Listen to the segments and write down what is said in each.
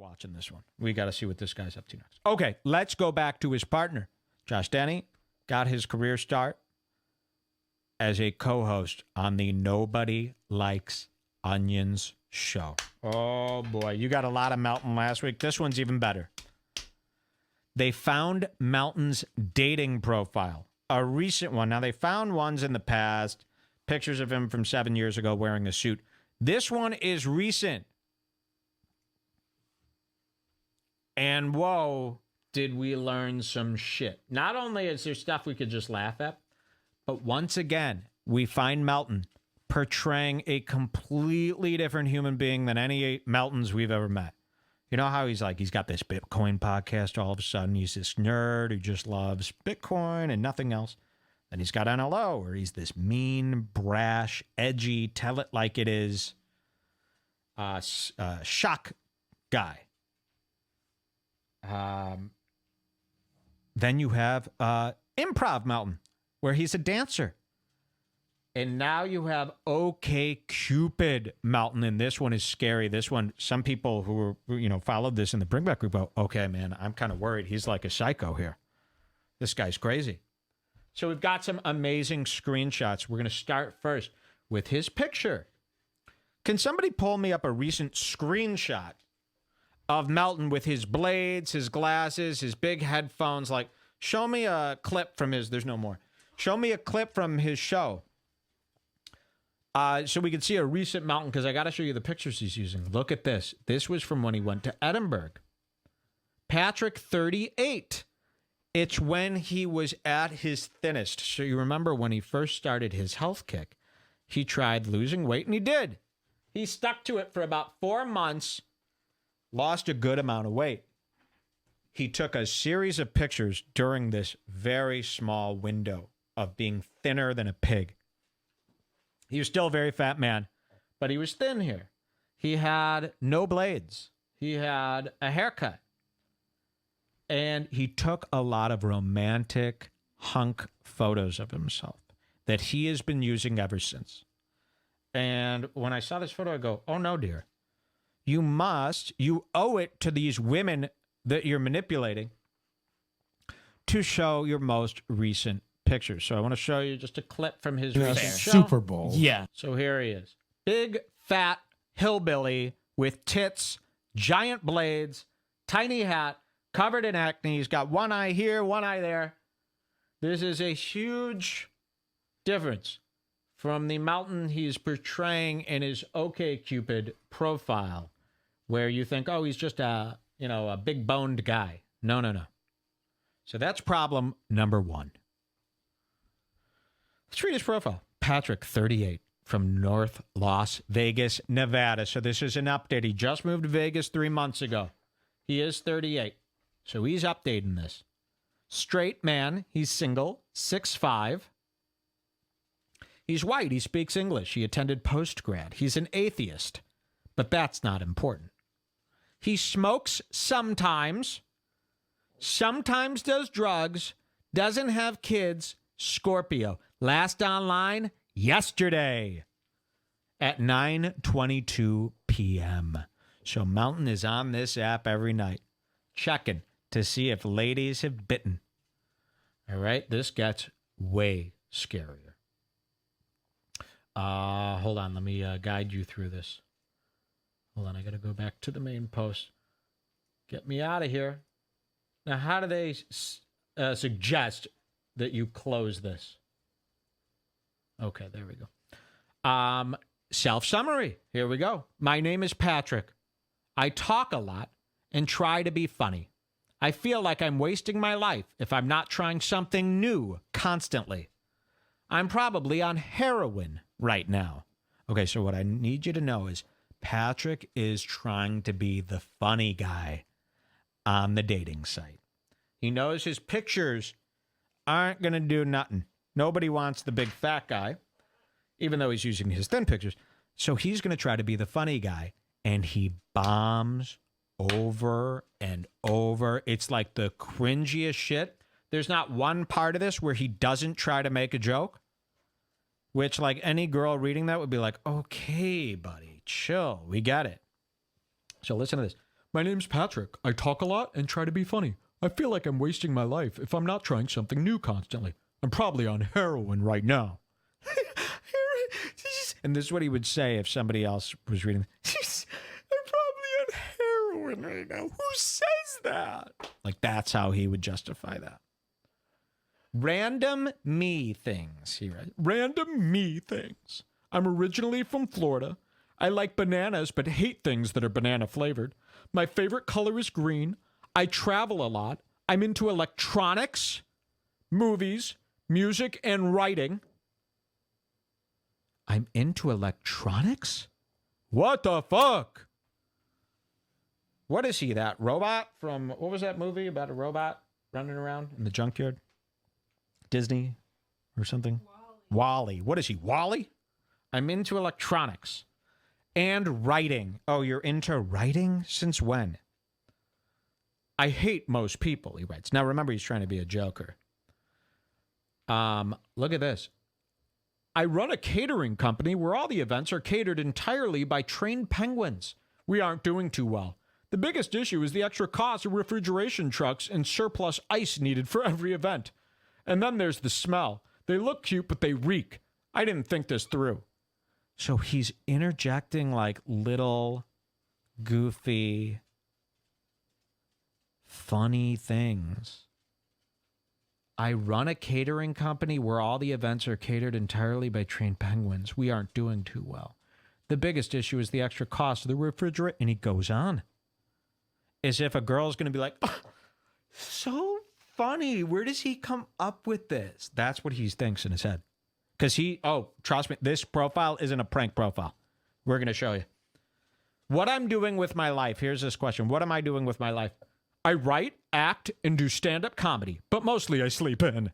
watching this one. We got to see what this guy's up to next. Okay, let's go back to his partner. Josh Denny got his career start as a co-host on the Nobody Likes Onions show. Oh, boy. You got a lot of Melton last week. This one's even better. They found Melton's dating profile, a recent one. Now, they found ones in the past, pictures of him from 7 years ago wearing a suit. This one is recent. And whoa, did we learn some shit. Not only is there stuff we could just laugh at, but once again, we find Melton portraying a completely different human being than any Meltons we've ever met. You know how he's got this Bitcoin podcast all of a sudden. He's this nerd who just loves Bitcoin and nothing else. Then he's got NLO, where he's this mean, brash, edgy, tell it like it is, shock guy. Then you have Improv Melton, where he's a dancer. And now you have OK Cupid Melton, and this one is scary. This one, some people who were, followed this in the Bring Back group go, okay, man, I'm kind of worried. He's like a psycho here. This guy's crazy. So we've got some amazing screenshots. We're going to start first with his picture. Can somebody pull me up a recent screenshot of Melton with his blades, his glasses, his big headphones? Like, show me a clip from his, there's no more. Show me a clip from his show. So we can see a recent Melton, because I got to show you the pictures he's using. Look at this. This was from when he went to Edinburgh. Patrick, 38. It's when he was at his thinnest. So you remember when he first started his health kick, he tried losing weight, and he did. He stuck to it for about 4 months, lost a good amount of weight. He took a series of pictures during this very small window of being thinner than a pig. He was still a very fat man, but he was thin here. He had no blades. He had a haircut. And he took a lot of romantic hunk photos of himself that he has been using ever since. And when I saw this photo, I go, oh no, dear. You owe it to these women that you're manipulating to show your most recent pictures. So I want to show you just a clip from his recent show. Super Bowl. Yeah. So here he is. Big, fat hillbilly with tits, giant blades, tiny hat, covered in acne. He's got one eye here, one eye there. This is a huge difference from the Melton he's portraying in his OkCupid profile, where you think, oh, he's just a big boned guy. No. So that's problem number one. Let's read his profile. Patrick, 38, from North Las Vegas, Nevada. So this is an update. He just moved to Vegas 3 months ago. He is 38. So he's updating this. Straight man. He's single. 6'5". He's white. He speaks English. He attended post-grad. He's an atheist. But that's not important. He smokes sometimes. Sometimes does drugs. Doesn't have kids. Scorpio. Last online yesterday at 9:22 p.m. So Melton is on this app every night, checking to see if ladies have bitten. All right, this gets way scarier. Hold on, let me guide you through this. Hold on, I got to go back to the main post. Get me out of here. Now, how do they suggest that you close this? Okay, there we go. Self-summary. Here we go. My name is Patrick. I talk a lot and try to be funny. I feel like I'm wasting my life if I'm not trying something new constantly. I'm probably on heroin right now. Okay, so what I need you to know is Patrick is trying to be the funny guy on the dating site. He knows his pictures aren't going to do nothing. Nobody wants the big fat guy, even though he's using his thin pictures. So he's going to try to be the funny guy, and he bombs over and over. It's like the cringiest shit. There's not one part of this where he doesn't try to make a joke, which, like, any girl reading that would be like, okay, buddy, chill. We get it. So listen to this. My name's Patrick. I talk a lot and try to be funny. I feel like I'm wasting my life if I'm not trying something new constantly. I'm probably on heroin right now. And this is what he would say if somebody else was reading. I'm probably on heroin right now. Who says that? Like, that's how he would justify that. Random me things, he writes. Random me things. I'm originally from Florida. I like bananas but hate things that are banana flavored. My favorite color is green. I travel a lot. I'm into electronics, movies, music, and writing. I'm into electronics? What the fuck? What is he, that robot from, what was that movie about a robot running around in the junkyard? Disney or something? Wally. What is he, Wally? I'm into electronics and writing. Oh, you're into writing? Since when? I hate most people, he writes. Now, remember, he's trying to be a joker. Look at this. I run a catering company where all the events are catered entirely by trained penguins. We aren't doing too well. The biggest issue is the extra cost of refrigeration trucks and surplus ice needed for every event. And then there's the smell. They look cute, but they reek. I didn't think this through. So he's interjecting like little goofy, funny things. I run a catering company where all the events are catered entirely by trained penguins. We aren't doing too well. The biggest issue is the extra cost of the refrigerator. And he goes on. As if a girl's going to be like, oh, so funny. Where does he come up with this? That's what he thinks in his head. Because trust me, this profile isn't a prank profile. We're going to show you. What I'm doing with my life. Here's this question. What am I doing with my life? I write, act, and do stand-up comedy, but mostly I sleep in.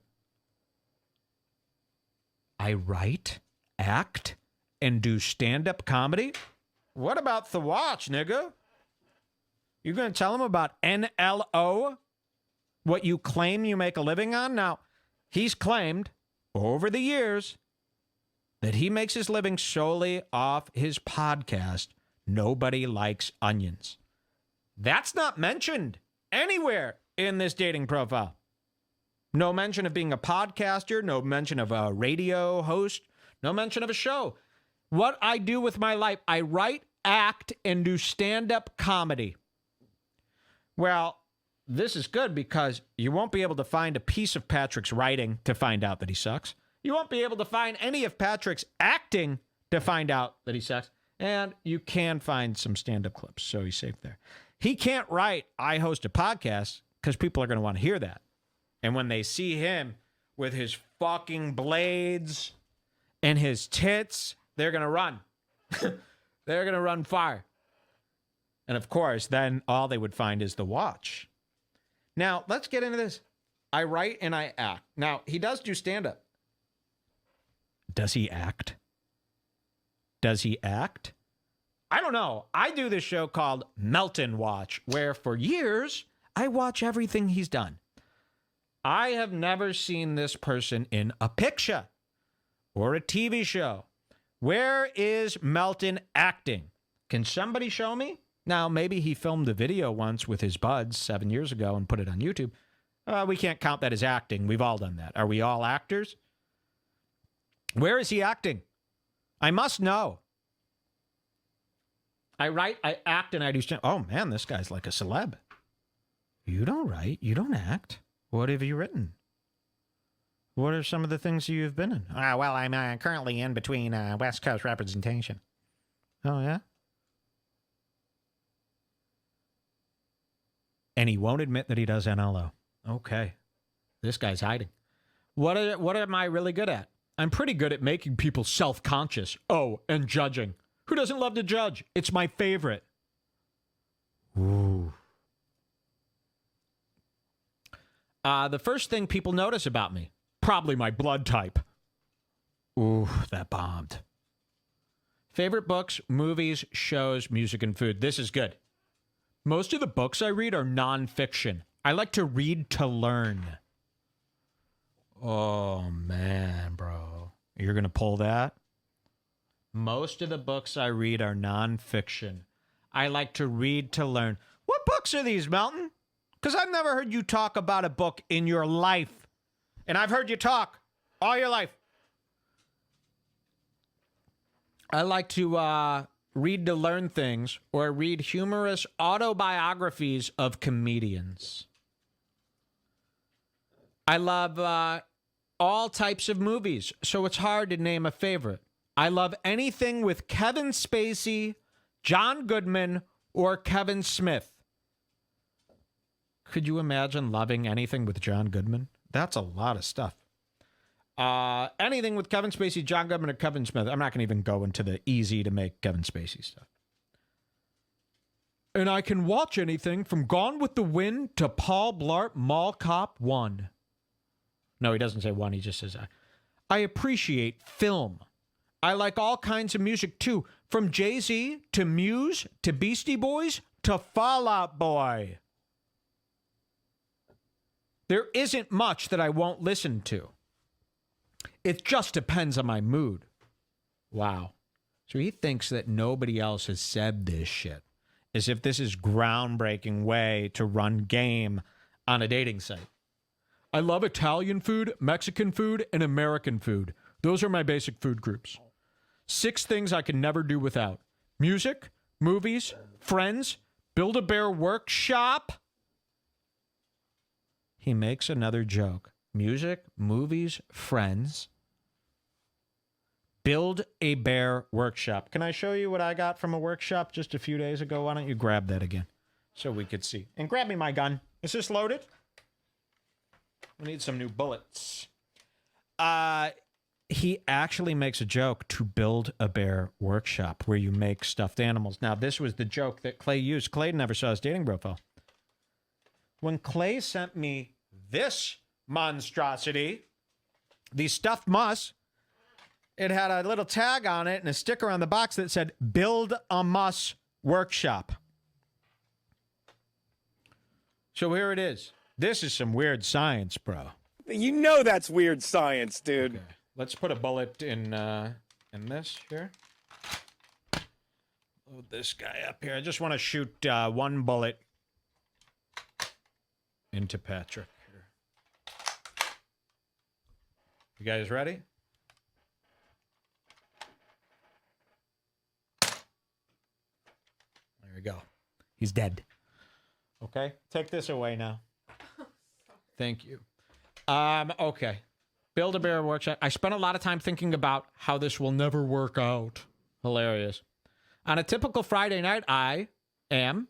I write, act, and do stand-up comedy? What about the watch, nigga? You going to tell him about NLO? What you claim you make a living on? Now, he's claimed over the years that he makes his living solely off his podcast, Nobody Likes Onions. That's not mentioned anywhere in this dating profile. No mention of being a podcaster, no mention of a radio host, no mention of a show. What I do with my life, I write, act, and do stand-up comedy. Well, this is good because you won't be able to find a piece of Patrick's writing to find out that he sucks. You won't be able to find any of Patrick's acting to find out that he sucks. And you can find some stand-up clips, so he's safe there. He can't write, I host a podcast, because people are going to want to hear that. And when they see him with his fucking blades and his tits, they're going to run. They're going to run far. And of course, then all they would find is the watch. Now, let's get into this. I write and I act. Now, he does do stand-up. Does he act? Does he act? I don't know. I do this show called Melton Watch, where for years, I watch everything he's done. I have never seen this person in a picture or a TV show. Where is Melton acting? Can somebody show me? Now, maybe he filmed a video once with his buds 7 years ago and put it on YouTube. We can't count that as acting. We've all done that. Are we all actors? Where is he acting? I must know. I write, I act, and I do stand. Oh, man, this guy's like a celeb. You don't write. You don't act. What have you written? What are some of the things you've been in? Well, I'm currently in between West Coast representation. Oh, yeah? And he won't admit that he does NLO. Okay. This guy's hiding. What am I really good at? I'm pretty good at making people self-conscious. Oh, and judging. Who doesn't love to judge? It's my favorite. Ooh. The first thing people notice about me, probably my blood type. Ooh, that bombed. Favorite books, movies, shows, music, and food. This is good. Most of the books I read are nonfiction. I like to read to learn. Oh, man, bro. You're going to pull that? Most of the books I read are nonfiction. I like to read to learn. What books are these, Melton? Because I've never heard you talk about a book in your life. And I've heard you talk all your life. I like to read to learn things or read humorous autobiographies of comedians. I love all types of movies, so it's hard to name a favorite. I love anything with Kevin Spacey, John Goodman, or Kevin Smith. Could you imagine loving anything with John Goodman? That's a lot of stuff. Anything with Kevin Spacey, John Goodman, or Kevin Smith. I'm not going to even go into the easy to make Kevin Spacey stuff. And I can watch anything from Gone with the Wind to Paul Blart Mall Cop 1. No, he doesn't say 1. He just says, I appreciate film. I like all kinds of music, too. From Jay-Z to Muse to Beastie Boys to Fall Out Boy. There isn't much that I won't listen to. It just depends on my mood. Wow. So he thinks that nobody else has said this shit. As if this is groundbreaking way to run game on a dating site. I love Italian food, Mexican food, and American food. Those are my basic food groups. 6 things I can never do without. Music, movies, friends, Build-A-Bear workshop. He makes another joke. Music, movies, friends, Build-A-Bear workshop. Can I show you what I got from a workshop just a few days ago? Why don't you grab that again so we could see? And grab me my gun. Is this loaded? We need some new bullets. He actually makes a joke to Build-A-Bear workshop where you make stuffed animals. Now, this was the joke that Clay used. Clay never saw his dating profile. When Clay sent me this monstrosity, the stuffed muss, it had a little tag on it and a sticker on the box that said, Build a Muss Workshop. So here it is. This is some weird science, bro. You know that's weird science, dude. Okay. Let's put a bullet in this here. Load this guy up here. I just want to shoot one bullet into Patrick here. You guys ready? There we go. He's dead. Okay, take this away now. Thank you. Okay. Build-A-Bear workshop. I spent a lot of time thinking about how this will never work out. Hilarious. On a typical Friday night, I am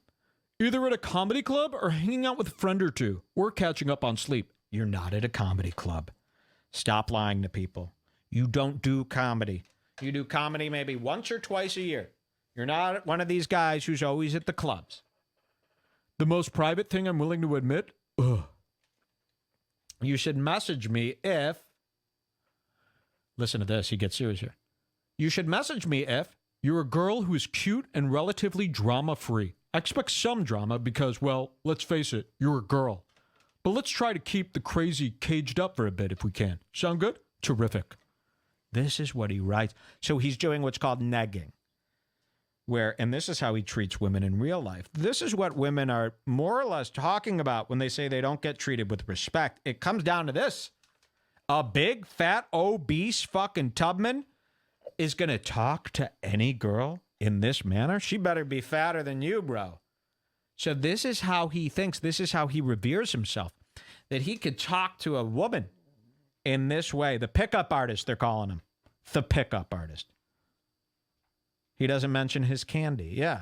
either at a comedy club or hanging out with a friend or two, or catching up on sleep. You're not at a comedy club. Stop lying to people. You don't do comedy. You do comedy maybe once or twice a year. You're not one of these guys who's always at the clubs. The most private thing I'm willing to admit? You should message me if... Listen to this. He gets serious here. You should message me if you're a girl who is cute and relatively drama-free. I expect some drama because, well, let's face it, you're a girl. But let's try to keep the crazy caged up for a bit if we can. Sound good? Terrific. This is what he writes. So he's doing what's called negging. And this is how he treats women in real life. This is what women are more or less talking about when they say they don't get treated with respect. It comes down to this. A big, fat, obese fucking Tubman is going to talk to any girl in this manner? She better be fatter than you, bro. So this is how he thinks. This is how he reveres himself. That he could talk to a woman in this way. The pickup artist, they're calling him. The pickup artist. He doesn't mention his candy. Yeah.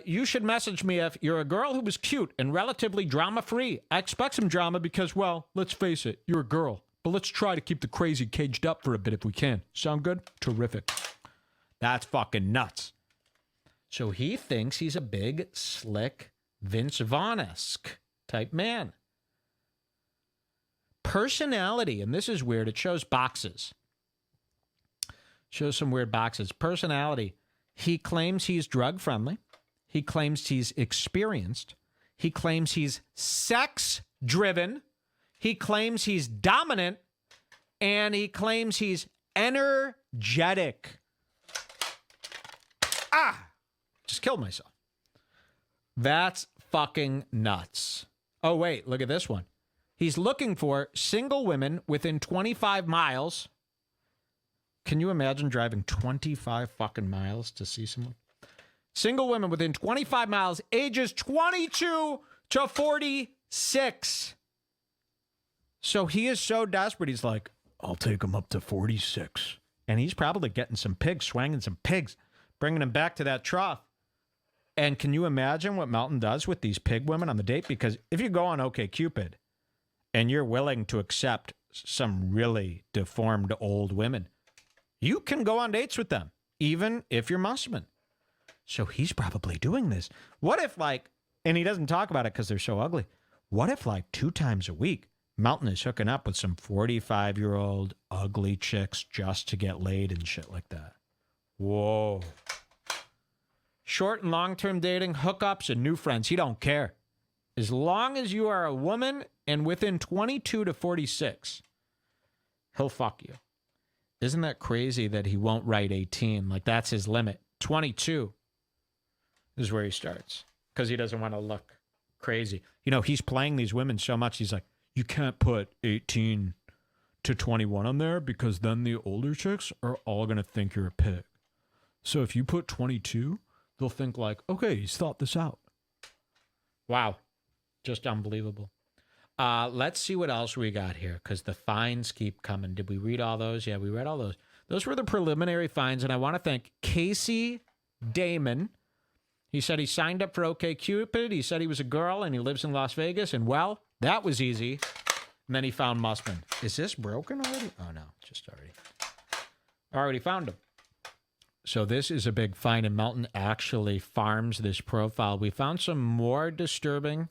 You should message me if you're a girl who is cute and relatively drama-free. I expect some drama because, well, let's face it, you're a girl. But let's try to keep the crazy caged up for a bit if we can. Sound good? Terrific. That's fucking nuts. So he thinks he's a big, slick, Vince Vaughn-esque type man. Personality, and this is weird, it shows boxes. Shows some weird boxes. Personality. He claims he's drug-friendly. He claims he's experienced. He claims he's sex-driven. He claims he's dominant. And he claims he's energetic. Just killed myself. That's fucking nuts. Oh, wait, look at this one. He's looking for single women within 25 miles. Can you imagine driving 25 fucking miles to see someone? Single women within 25 miles, ages 22 to 46. So he is so desperate, he's like, I'll take him up to 46. And he's probably getting some pigs, swanging some pigs, bringing them back to that trough. And can you imagine what Melton does with these pig women on the date? Because if you go on OkCupid and you're willing to accept some really deformed old women, you can go on dates with them, even if you're Muslim. So he's probably doing this. What if, like, and he doesn't talk about it because they're so ugly. What if, like, 2 times a week, Melton is hooking up with some 45-year-old ugly chicks just to get laid and shit like that? Whoa. Short and long-term dating, hookups, and new friends. He don't care. As long as you are a woman and within 22 to 46, he'll fuck you. Isn't that crazy that he won't write 18? Like, that's his limit. 22 is where he starts because he doesn't want to look crazy. You know, he's playing these women so much, he's like, you can't put 18 to 21 on there because then the older chicks are all going to think you're a pig. So if you put 22, they'll think like, okay, he's thought this out. Wow. Just unbelievable. Let's see what else we got here because the fines keep coming. Did we read all those? Yeah, we read all those. Those were the preliminary fines, and I want to thank Casey Damon. He said he signed up for OkCupid. He said he was a girl, and he lives in Las Vegas, and, well, that was easy. And then he found Mussman. Is this broken already? Oh, no, just already found him. So this is a big fine, and Melton actually farms this profile. We found some more disturbing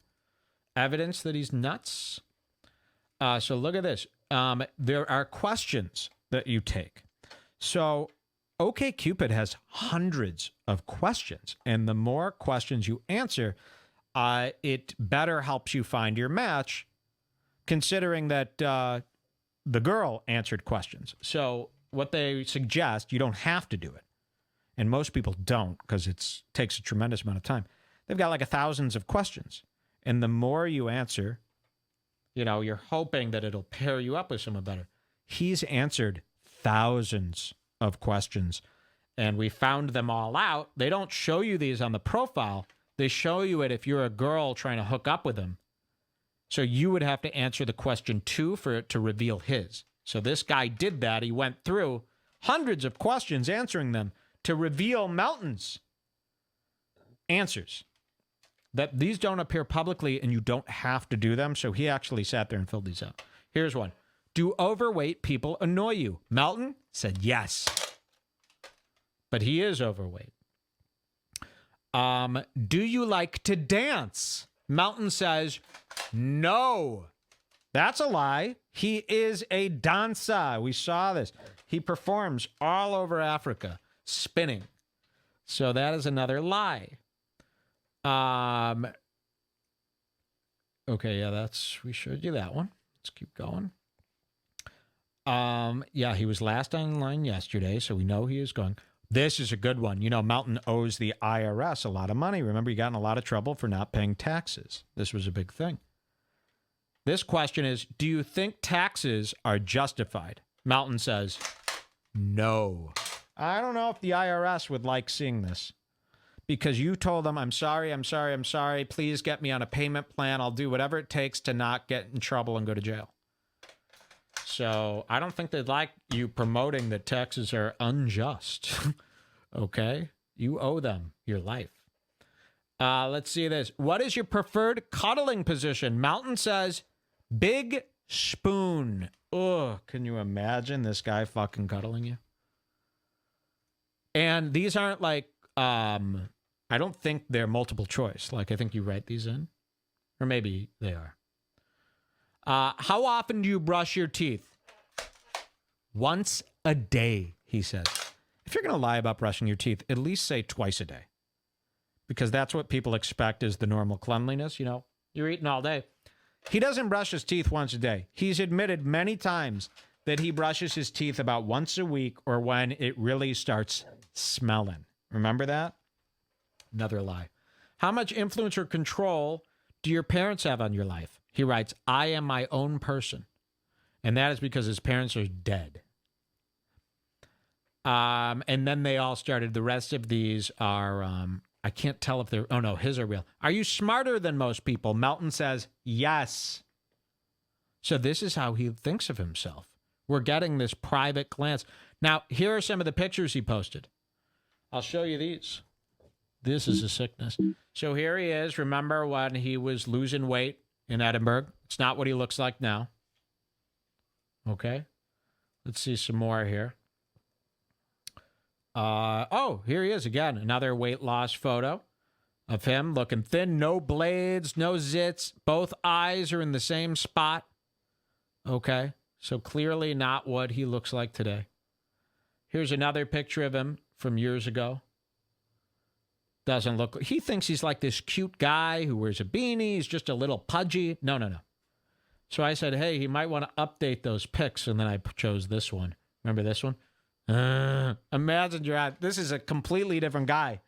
evidence that he's nuts. So look at this. There are questions that you take. So OkCupid has hundreds of questions, and the more questions you answer, it better helps you find your match, considering that the girl answered questions. So what they suggest, you don't have to do it. And most people don't because it takes a tremendous amount of time. They've got like thousands of questions. And the more you answer, you know, you're hoping that it'll pair you up with someone better. He's answered thousands of questions, and we found them all out. They don't show you these on the profile. They show you it if you're a girl trying to hook up with him. So you would have to answer the question 2 for it to reveal his. So this guy did that. He went through hundreds of questions answering them to reveal Melton's answers. That these don't appear publicly and you don't have to do them. So he actually sat there and filled these out. Here's one. Do overweight people annoy you? Melton said yes. But he is overweight. Do you like to dance? Melton says no. That's a lie. He is a dancer. We saw this. He performs all over Africa, spinning. So that is another lie. Okay, yeah, we showed you that one. Let's keep going. Yeah, he was last online yesterday, so we know he is going. This is a good one. You know, Melton owes the IRS a lot of money. Remember, he got in a lot of trouble for not paying taxes. This was a big thing. This question is, do you think taxes are justified? Melton says, no. I don't know if the IRS would like seeing this. Because you told them, I'm sorry, please get me on a payment plan. I'll do whatever it takes to not get in trouble and go to jail. So I don't think they'd like you promoting that taxes are unjust. Okay? You owe them your life. Let's see this. What is your preferred cuddling position? Melton says, big spoon. Ugh, can you imagine this guy fucking cuddling you? And these aren't like, I don't think they're multiple choice. Like, I think you write these in. Or maybe they are. How often do you brush your teeth? Once a day, he says. If you're going to lie about brushing your teeth, at least say twice a day. Because that's what people expect is the normal cleanliness, you know. You're eating all day. He doesn't brush his teeth once a day. He's admitted many times that he brushes his teeth about once a week or when it really starts smelling. Remember that? Another lie. How much influence or control do your parents have on your life? He writes, I am my own person. And that is because his parents are dead. And then they all started. The rest of these are, I can't tell if they're, oh no, his are real. Are you smarter than most people? Melton says, yes. So this is how he thinks of himself. We're getting this private glance. Now, here are some of the pictures he posted. I'll show you these. This is a sickness. So here he is. Remember when he was losing weight in Edinburgh? It's not what he looks like now. Okay. Let's see some more here. Here he is again. Another weight loss photo of him looking thin. No blades, no zits. Both eyes are in the same spot. Okay. So clearly not what he looks like today. Here's another picture of him from years ago. Doesn't look, he thinks he's like this cute guy who wears a beanie. He's just a little pudgy. No. So I said, hey, he might want to update those pics. And then I chose this one. Remember this one? Imagine you're at, this is a completely different guy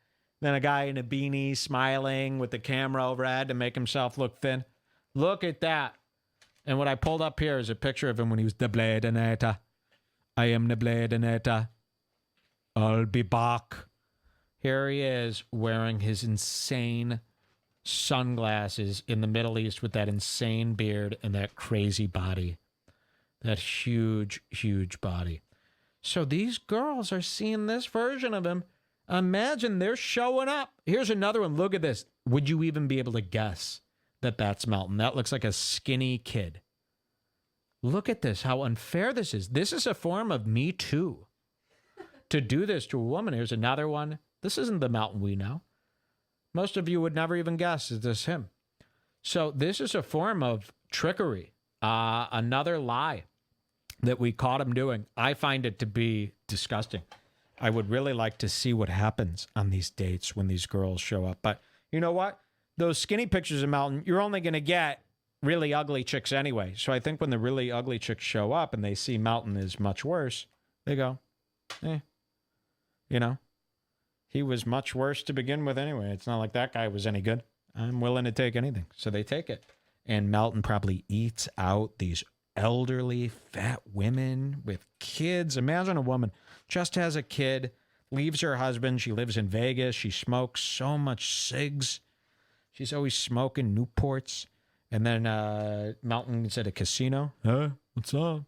than a guy in a beanie smiling with the camera overhead to make himself look thin. Look at that. And what I pulled up here is a picture of him when he was the Bladenator. I am the Bladenator. I'll be back. Here he is wearing his insane sunglasses in the Middle East with that insane beard and that crazy body. That huge, huge body. So these girls are seeing this version of him. Imagine they're showing up. Here's another one. Look at this. Would you even be able to guess that that's Melton? That looks like a skinny kid. Look at this, how unfair this is. This is a form of Me Too. To do this to a woman. Here's another one. This isn't the Melton we know. Most of you would never even guess is this him. So this is a form of trickery. Another lie that we caught him doing. I find it to be disgusting. I would really like to see what happens on these dates when these girls show up. But you know what? Those skinny pictures of Melton, you're only going to get really ugly chicks anyway. So I think when the really ugly chicks show up and they see Melton is much worse, they go, you know, he was much worse to begin with anyway. It's not like that guy was any good. I'm willing to take anything. So they take it. And Melton probably eats out these elderly, fat women with kids. Imagine a woman just has a kid, leaves her husband. She lives in Vegas. She smokes so much cigs. She's always smoking Newports. And then Melton's at a casino. Huh? What's up?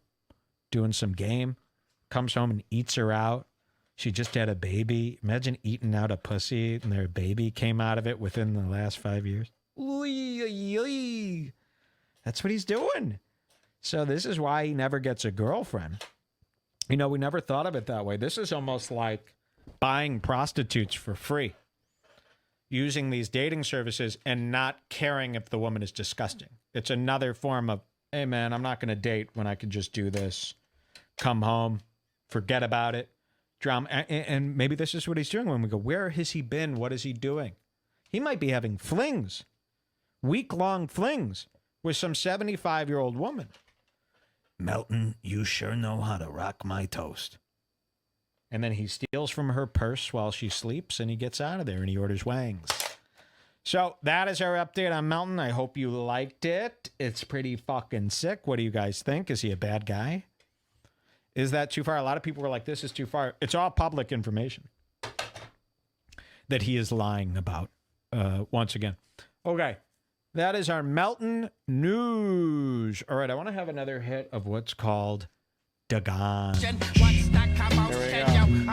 Doing some game. Comes home and eats her out. She just had a baby. Imagine eating out a pussy and their baby came out of it within the last 5 years. That's what he's doing. So this is why he never gets a girlfriend. You know, we never thought of it that way. This is almost like buying prostitutes for free. Using these dating services and not caring if the woman is disgusting. It's another form of, hey man, I'm not going to date when I can just do this. Come home, forget about it. Drama. And maybe this is what he's doing when we go, where has he been? What is he doing? He might be having flings, week-long flings with some 75-year-old woman. Melton, you sure know how to rock my toast. And then he steals from her purse while she sleeps, and he gets out of there, and he orders wangs. So that is our update on Melton. I hope you liked it. It's pretty fucking sick. What do you guys think? Is he a bad guy? Is that too far? A lot of people were like, this is too far. It's all public information that he is lying about once again. Okay. That is our Melton news. All right. I want to have another hit of what's called Dagon. There we go.